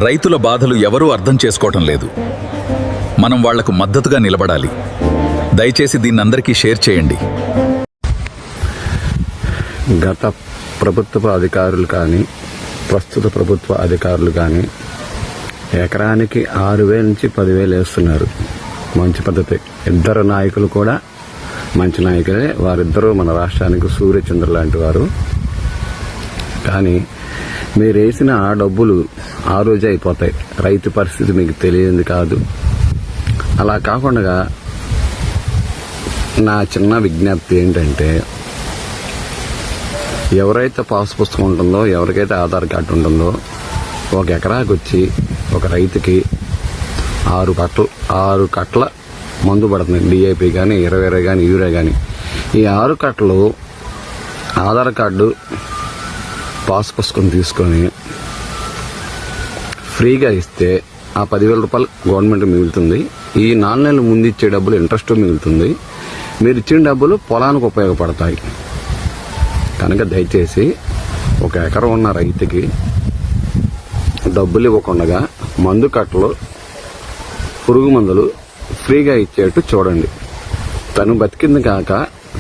రైతుల బాధలు ఎవరూ అర్థం చేసుకోవటం లేదు. మనం వాళ్లకు మద్దతుగా నిలబడాలి. దయచేసి దీన్నందరికీ షేర్ చేయండి. గత ప్రభుత్వ అధికారులు కానీ ప్రస్తుత ప్రభుత్వ అధికారులు కానీ ఎకరానికి 6,000 నుంచి 10,000 వేస్తున్నారు. మంచి పద్ధతి. ఇద్దరు నాయకులు కూడా మంచి నాయకులే. వారిద్దరూ మన రాష్ట్రానికి సూర్యచంద్ర లాంటి వారు. కానీ మీరు వేసిన ఆ డబ్బులు ఆ రోజే అయిపోతాయి. రైతు పరిస్థితి మీకు తెలియదు కాదు. అలా కాకుండా నా చిన్న విజ్ఞప్తి ఏంటంటే, ఎవరైతే పాస్ పుస్తకం ఉంటుందో, ఎవరికైతే ఆధార్ కార్డు ఉంటుందో, ఒక ఎకరాకి వచ్చి ఒక రైతుకి 6 కట్టల మందు పడుతుంది. డిఐపి కానీ 20 కానీ యూరియా కానీ. ఈ 6 కట్టలు ఆధార్ కార్డు పాస్ పుస్తకం తీసుకొని ఫ్రీగా ఇస్తే ఆ 10,000 రూపాయలు గవర్నమెంట్ మిగులుతుంది. ఈ 4 నెలల ముందు ఇచ్చే డబ్బులు ఇంట్రెస్ట్ మిగులుతుంది. మీరు ఇచ్చిన డబ్బులు పొలానికి ఉపయోగపడతాయి. కనుక దయచేసి ఒక ఎకరం ఉన్న రైతుకి డబ్బులు ఇవ్వకుండా మందు కట్టలు, పురుగు మందులు ఫ్రీగా ఇచ్చేట్టు చూడండి. తను బతికింది కాక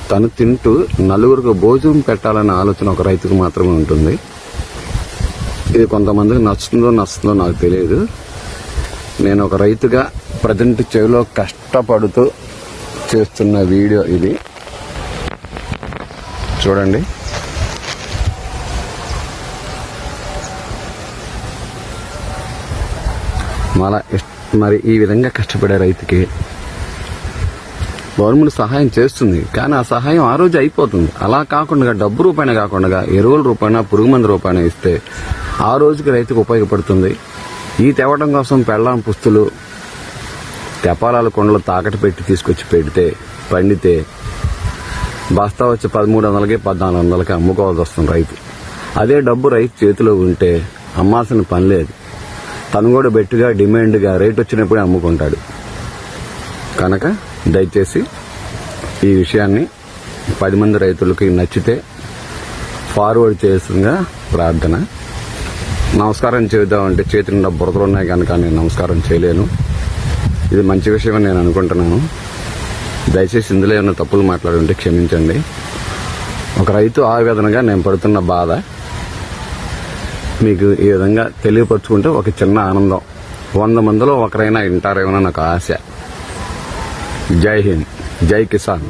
తను తింటూ నలుగురికి భోజనం పెట్టాలనే ఆలోచన ఒక రైతుకు మాత్రమే ఉంటుంది. ఇది కొంతమందికి నచ్చుతుందో నాకు తెలియదు. నేను ఒక రైతుగా ప్రజెంట్ చెవిలో కష్టపడుతూ చేస్తున్న వీడియో ఇది. చూడండి. మరి ఈ విధంగా కష్టపడే రైతుకి గవర్నమెంట్ సహాయం చేస్తుంది. కానీ ఆ సహాయం ఆ రోజు అయిపోతుంది. అలా కాకుండా డబ్బు రూపాయన కాకుండా ఎరువుల రూపాయన, పురుగు మందు రూపాయన ఇస్తే ఆ రోజుకి రైతుకు ఉపయోగపడుతుంది. ఈ తేవడం కోసం పెళ్ళాం పుస్తులు, తెపాలాల కొండలు తాకట్టు పెట్టి తీసుకొచ్చి పెడితే పండితే బస్తా వచ్చి 1300కి 1400కి అమ్ముకోవాల్సి వస్తుంది రైతు. అదే డబ్బు రైతు చేతిలో ఉంటే అమ్మాల్సిన పని లేదు. తను కూడా బెట్టుగా డిమాండ్గా రేట్ వచ్చినప్పుడే అమ్ముకుంటాడు. కనుక దయచేసి ఈ విషయాన్ని 10 మంది రైతులకి నచ్చితే ఫార్వర్డ్ చేస్తుందిగా ప్రార్థన. నమస్కారం చేద్దామంటే చేతి నిండా బురదలు ఉన్నాయి కనుక నేను నమస్కారం చేయలేను. ఇది మంచి విషయం అని నేను అనుకుంటున్నాను. దయచేసి ఇందులో ఏమైనా తప్పులు మాట్లాడుంటే క్షమించండి. ఒక రైతు ఆవేదనగా నేను పడుతున్న బాధ మీకు ఈ విధంగా తెలియపరుచుకుంటే ఒక చిన్న ఆనందం. 100 మందిలో ఒకరైనా వింటారేమో నాకు ఆశ. జై హింద్, జై కిసాన్.